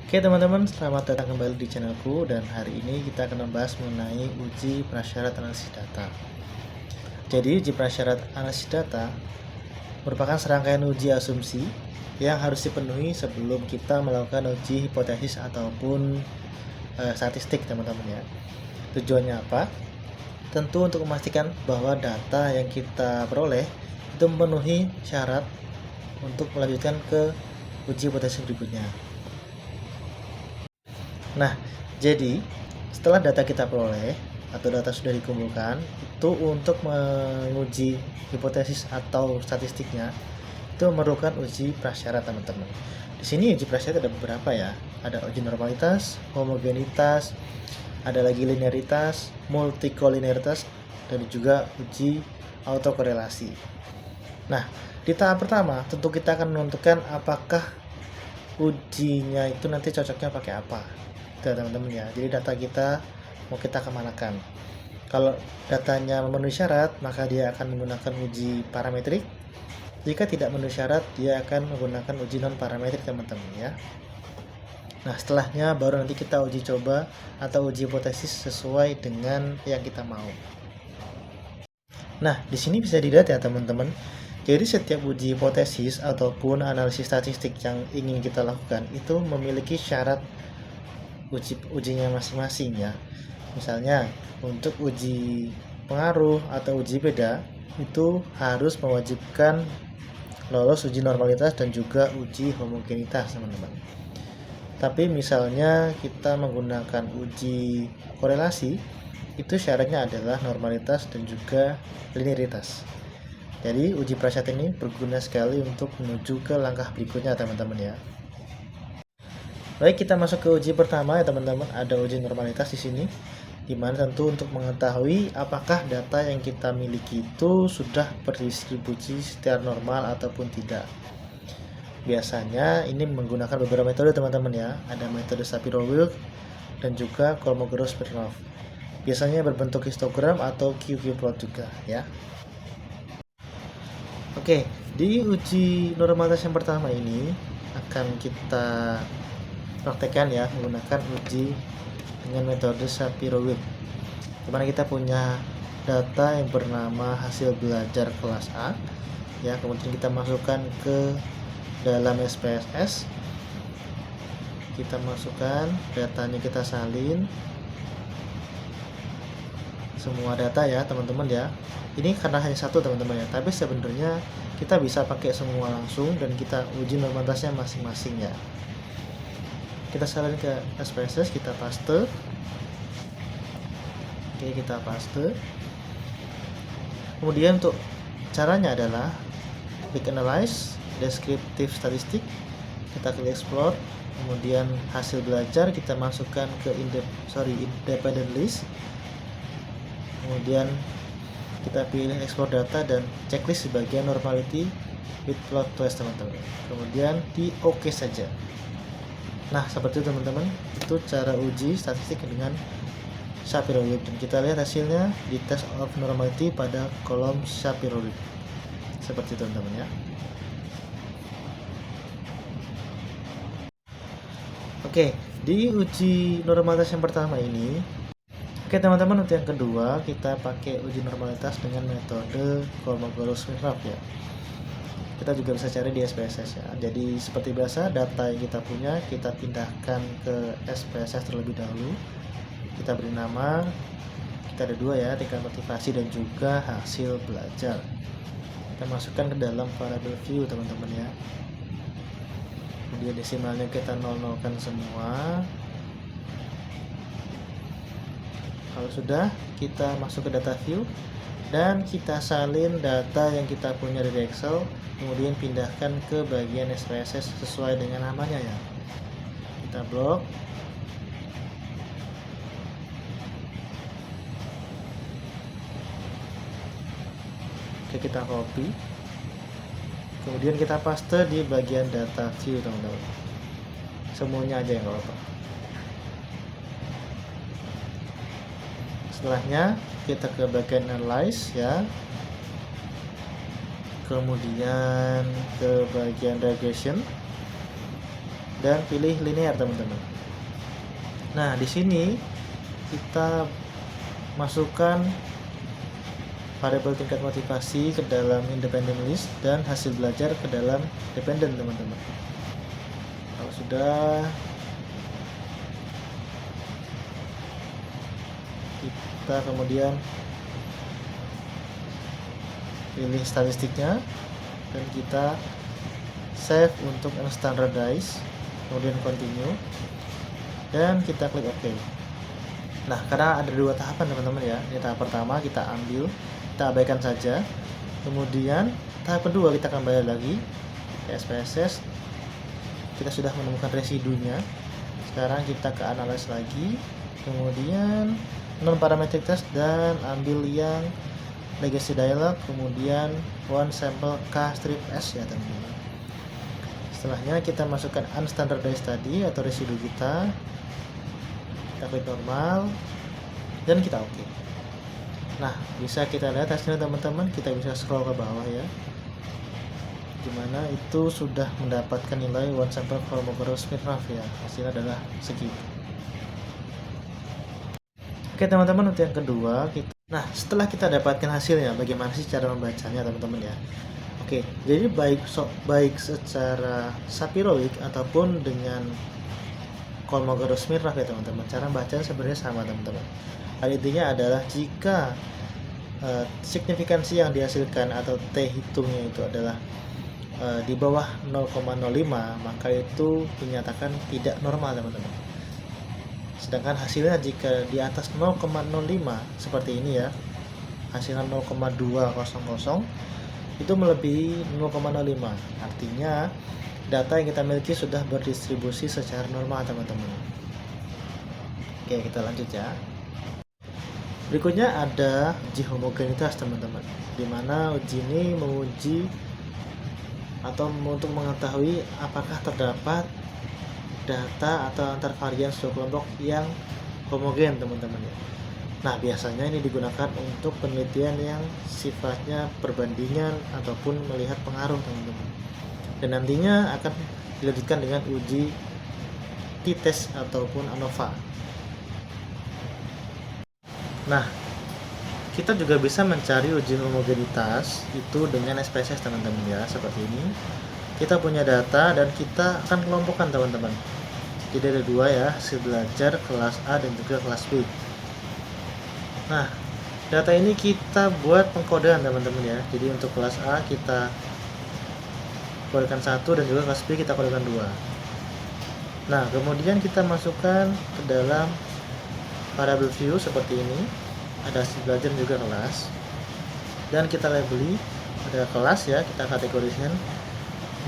Oke teman-teman, selamat datang kembali di channelku dan hari ini kita akan membahas mengenai uji prasyarat analisis data. Jadi uji prasyarat analisis data merupakan serangkaian uji asumsi yang harus dipenuhi sebelum kita melakukan uji hipotesis ataupun statistik teman-teman ya. Tujuannya apa? Tentu untuk memastikan bahwa data yang kita peroleh itu memenuhi syarat untuk melanjutkan ke uji hipotesis berikutnya. Nah, jadi setelah data kita peroleh atau data sudah dikumpulkan, itu untuk menguji hipotesis atau statistiknya itu memerlukan uji prasyarat teman-teman. Di sini uji prasyarat ada beberapa ya. Ada uji normalitas, homogenitas, ada lagi linearitas, multikolinearitas, dan juga uji autokorelasi. Nah, di tahap pertama tentu kita akan menentukan apakah ujinya itu nanti cocoknya pakai apa. Itu teman-teman ya. Jadi data kita mau kita kemanakan. Kalau datanya memenuhi syarat, maka dia akan menggunakan uji parametrik. Jika tidak memenuhi syarat, dia akan menggunakan uji non parametrik teman-teman ya. Nah, setelahnya baru nanti kita uji coba atau uji hipotesis sesuai dengan yang kita mau. Nah, di sini bisa dilihat ya teman-teman. Jadi setiap uji hipotesis ataupun analisis statistik yang ingin kita lakukan itu memiliki syarat ujinya masing-masing ya. Misalnya untuk uji pengaruh atau uji beda itu harus mewajibkan lolos uji normalitas dan juga uji homogenitas teman-teman. Tapi misalnya kita menggunakan uji korelasi, itu syaratnya adalah normalitas dan juga linearitas. Jadi uji prasyarat ini berguna sekali untuk menuju ke langkah berikutnya teman-teman ya. Baik, kita masuk ke uji pertama ya teman-teman. Ada uji normalitas di sini, dimana tentu untuk mengetahui apakah data yang kita miliki itu sudah berdistribusi secara normal ataupun tidak. Biasanya ini menggunakan beberapa metode teman-teman ya. Ada metode Shapiro-Wilk dan juga Kolmogorov-Smirnov. Biasanya berbentuk histogram atau QQ plot juga ya. Oke, di uji normalitas yang pertama ini akan kita praktekkan ya menggunakan uji dengan metode Shapiro-Wilk, dimana kita punya data yang bernama hasil belajar kelas A ya, kemudian kita masukkan ke dalam SPSS, kita masukkan datanya, kita salin semua data ya teman-teman ya. Ini karena hanya satu teman-teman ya, tapi sebenarnya kita bisa pakai semua langsung dan kita uji normalitasnya masing-masing ya. Kita salin ke SPSS, kita paste. Oke, kita paste. Kemudian untuk caranya adalah klik analyze, descriptive statistik, kita klik explore, kemudian hasil belajar kita masukkan ke independent list, kemudian kita pilih export data dan checklist sebagai normality with plot twist teman-teman, kemudian di OK saja. Nah, seperti itu teman-teman, itu cara uji statistik dengan Shapiro-Wilk, dan kita lihat hasilnya di test of normality pada kolom Shapiro-Wilk. Seperti itu teman-teman ya. Oke, di uji normalitas yang pertama ini, oke teman-teman, untuk yang kedua kita pakai uji normalitas dengan metode Kolmogorov-Smirnov ya. Kita juga bisa cari di SPSS ya. Jadi seperti biasa, data yang kita punya kita pindahkan ke SPSS terlebih dahulu. Kita beri nama, kita ada dua ya, tingkat motivasi dan juga hasil belajar. Kita masukkan ke dalam variable view teman-teman ya. Kemudian desimalnya kita nol-nolkan semua. Kalau sudah, kita masuk ke data view dan kita salin data yang kita punya dari Excel, kemudian pindahkan ke bagian SPSS sesuai dengan namanya ya. Kita blok. Oke, kita copy. Kemudian kita paste di bagian data view teman-teman. Semuanya aja yang nggak apa-apa. Setelahnya kita ke bagian analyze ya, kemudian ke bagian regression, dan pilih linear teman-teman. Nah, di sini kita masukkan variabel tingkat motivasi ke dalam independent list dan hasil belajar ke dalam dependent teman-teman. Kalau sudah, kita kemudian pilih statistiknya dan kita save untuk unstandardize, kemudian continue dan kita klik OK. Nah, karena ada dua tahapan teman-teman ya. Ini tahap pertama kita ambil, kita abaikan saja. Kemudian tahap kedua kita kembali lagi ke SPSS. Kita sudah menemukan residunya. Sekarang kita ke analyze lagi, kemudian non parametric test dan ambil yang legacy dialog, kemudian one sample K strip S ya teman-teman. Setelahnya kita masukkan unstandardized tadi atau residu kita klik normal dan kita oke. Nah, bisa kita lihat hasilnya teman-teman. Kita bisa scroll ke bawah ya, dimana itu sudah mendapatkan nilai one sample Kolmogorov-Smirnov ya. Hasilnya adalah segitu. Oke teman-teman, untuk yang kedua nah, setelah kita dapatkan hasilnya, bagaimana sih cara membacanya teman-teman ya. Oke, jadi baik secara Sapirovic ataupun dengan Kolmogorov-Smirnov ya teman-teman, cara bacanya sebenarnya sama teman-teman. Intinya adalah jika signifikansi yang dihasilkan atau T hitungnya itu adalah di bawah 0,05, maka itu dinyatakan tidak normal teman-teman. Sedangkan hasilnya jika di atas 0,05 seperti ini ya, hasilnya 0,200 itu melebihi 0,05, artinya data yang kita miliki sudah berdistribusi secara normal teman-teman. Oke, kita lanjut ya. Berikutnya ada uji homogenitas teman-teman, dimana uji ini menguji atau untuk mengetahui apakah terdapat data atau antar varian suatu kelompok yang homogen teman-teman ya. Nah, biasanya ini digunakan untuk penelitian yang sifatnya perbandingan ataupun melihat pengaruh teman-teman. Dan nantinya akan dilanjutkan dengan uji t-test ataupun ANOVA. Nah, kita juga bisa mencari uji homogenitas itu dengan SPSS teman-teman ya, seperti ini. Kita punya data dan kita akan kelompokkan teman-teman. Jadi ada dua ya, hasil belajar kelas A dan juga kelas B. Nah, data ini kita buat pengkodean teman-teman ya. Jadi untuk kelas A kita kodekan 1 dan juga kelas B kita kodekan 2. Nah, kemudian kita masukkan ke dalam variable view seperti ini. Ada hasil belajar juga kelas. Dan kita labeli ada kelas ya, kita kategorikan.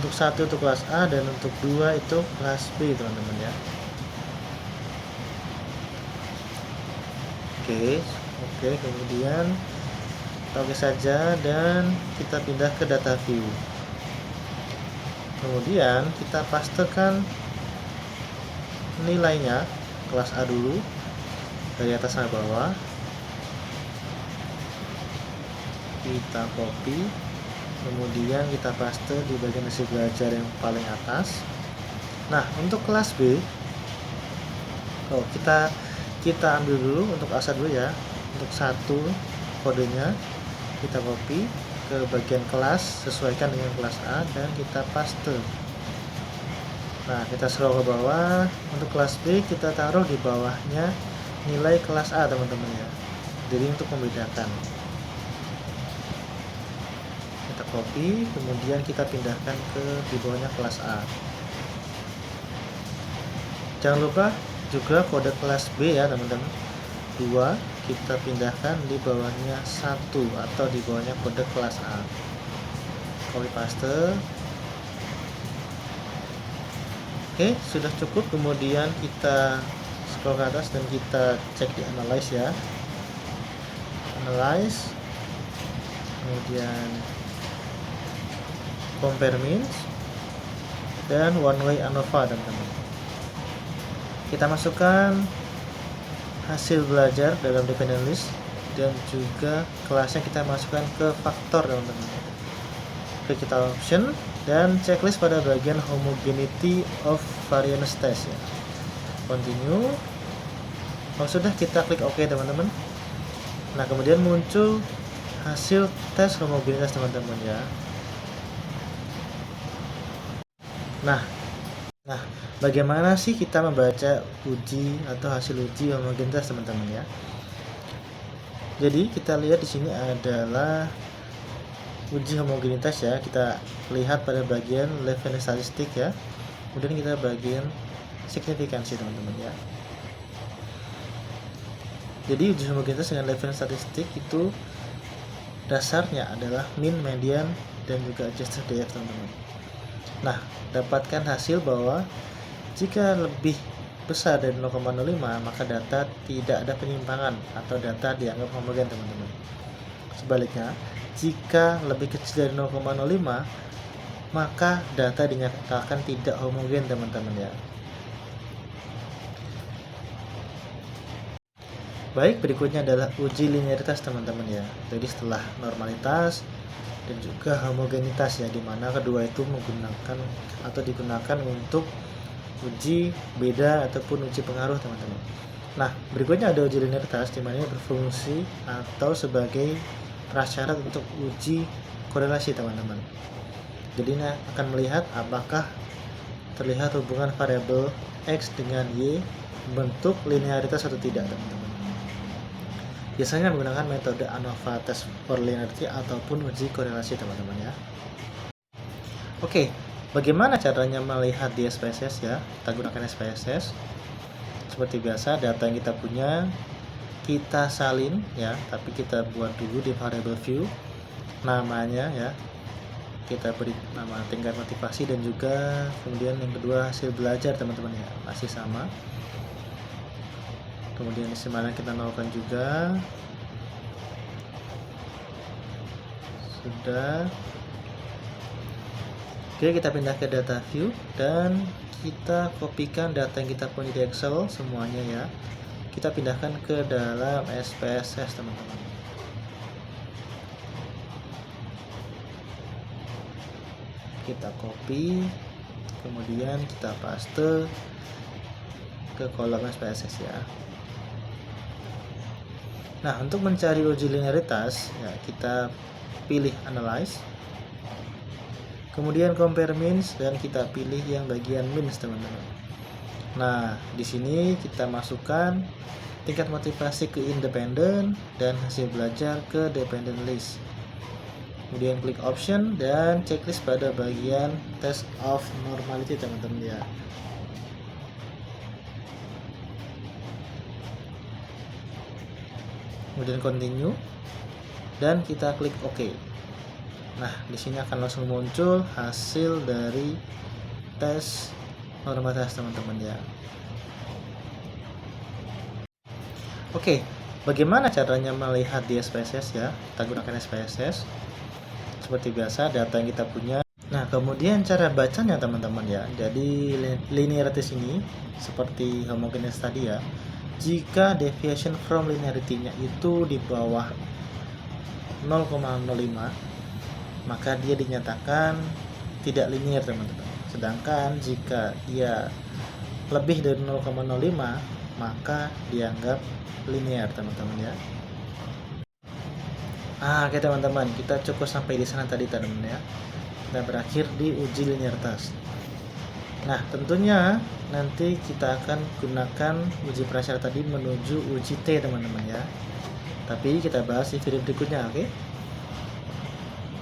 Untuk 1 itu kelas A dan untuk 2 itu kelas B teman-teman ya. Oke, kemudian kita oke saja dan kita pindah ke data view. Kemudian kita pastekan nilainya kelas A dulu dari atas sampai bawah. Kita copy, kemudian kita paste di bagian hasil belajar yang paling atas. Nah, untuk kelas B, kita ambil dulu untuk A1 dulu ya. Untuk 1 kodenya kita copy ke bagian kelas, sesuaikan dengan kelas A dan kita paste. Nah, kita scroll ke bawah. Untuk kelas B kita taruh di bawahnya nilai kelas A teman-teman ya. Jadi untuk membedakan, kita copy, kemudian kita pindahkan ke di bawahnya kelas A. Jangan lupa juga kode kelas B ya teman-teman. 2 kita pindahkan di bawahnya 1 atau di bawahnya kode kelas A. Copy paste. Oke, sudah cukup. Kemudian kita scroll ke atas dan kita cek di analyze ya. Analyze, kemudian compare means dan one way ANOVA teman-teman. Kita masukkan hasil belajar dalam dependent list dan juga kelasnya kita masukkan ke faktor teman-teman. Oke, kita option dan checklist pada bagian homogeneity of variance test ya. Continue. Kalau sudah, kita klik OK teman-teman. Nah, kemudian muncul hasil tes homogenitas teman-teman ya. Nah, bagaimana sih kita membaca uji atau hasil uji homogenitas teman-teman ya? Jadi kita lihat di sini adalah uji homogenitas ya. Kita lihat pada bagian level statistik ya. Kemudian kita bagian signifikansi teman-teman ya. Jadi uji homogenitas dengan level statistik itu dasarnya adalah mean, median, dan juga adjusted DF teman-teman. Nah, dapatkan hasil bahwa jika lebih besar dari 0,05 maka data tidak ada penyimpangan atau data dianggap homogen teman-teman. Sebaliknya, jika lebih kecil dari 0,05 maka data dinyatakan tidak homogen teman-teman ya. Baik, berikutnya adalah uji linearitas teman-teman ya. Jadi setelah normalitas dan juga homogenitas ya, dimana kedua itu menggunakan atau digunakan untuk uji beda ataupun uji pengaruh teman-teman. Nah, berikutnya ada uji linearitas, dimana ini berfungsi atau sebagai prasyarat untuk uji korelasi teman-teman. Jadi ini akan melihat apakah terlihat hubungan variabel X dengan Y bentuk linearitas atau tidak teman-teman. Biasanya menggunakan metode ANOVA test for linearity ataupun uji korelasi teman-teman ya. Oke, bagaimana caranya melihat di SPSS ya? Kita gunakan SPSS. Seperti biasa, data yang kita punya kita salin ya, tapi kita buat dulu di variable view namanya ya. Kita beri nama tingkat motivasi dan juga kemudian yang kedua hasil belajar teman-teman ya, masih sama. Kemudian semuanya kita nolkan juga. Sudah. Oke, kita pindah ke data view dan kita kopikan data yang kita punya di Excel semuanya ya. Kita pindahkan ke dalam SPSS teman-teman. Kita copy, kemudian kita paste ke kolom SPSS ya. Nah, untuk mencari uji linearitas ya, kita pilih analyze, kemudian compare means, dan kita pilih yang bagian means teman-teman. Nah, di sini kita masukkan tingkat motivasi ke independent dan hasil belajar ke dependent list. Kemudian klik option dan checklist pada bagian test of normality teman-teman ya. Kemudian continue dan kita klik OK. Nah, di sini akan langsung muncul hasil dari tes normalitas teman-teman ya. Oke, bagaimana caranya melihat di SPSS ya? Kita gunakan SPSS. Seperti biasa, data yang kita punya. Nah, kemudian cara bacanya teman-teman ya. Jadi linearitas ini seperti homogeneous tadi ya. Jika deviation from linearity-nya itu di bawah 0,05 maka dia dinyatakan tidak linear teman-teman. Sedangkan jika dia lebih dari 0,05 maka dianggap linear teman-teman ya. Oke teman-teman, kita cukup sampai di sana tadi teman-teman ya. Kita berakhir di uji linearitas. Nah, tentunya nanti kita akan gunakan uji prasyarat tadi menuju uji T teman-teman ya. Tapi kita bahas di video berikutnya, oke?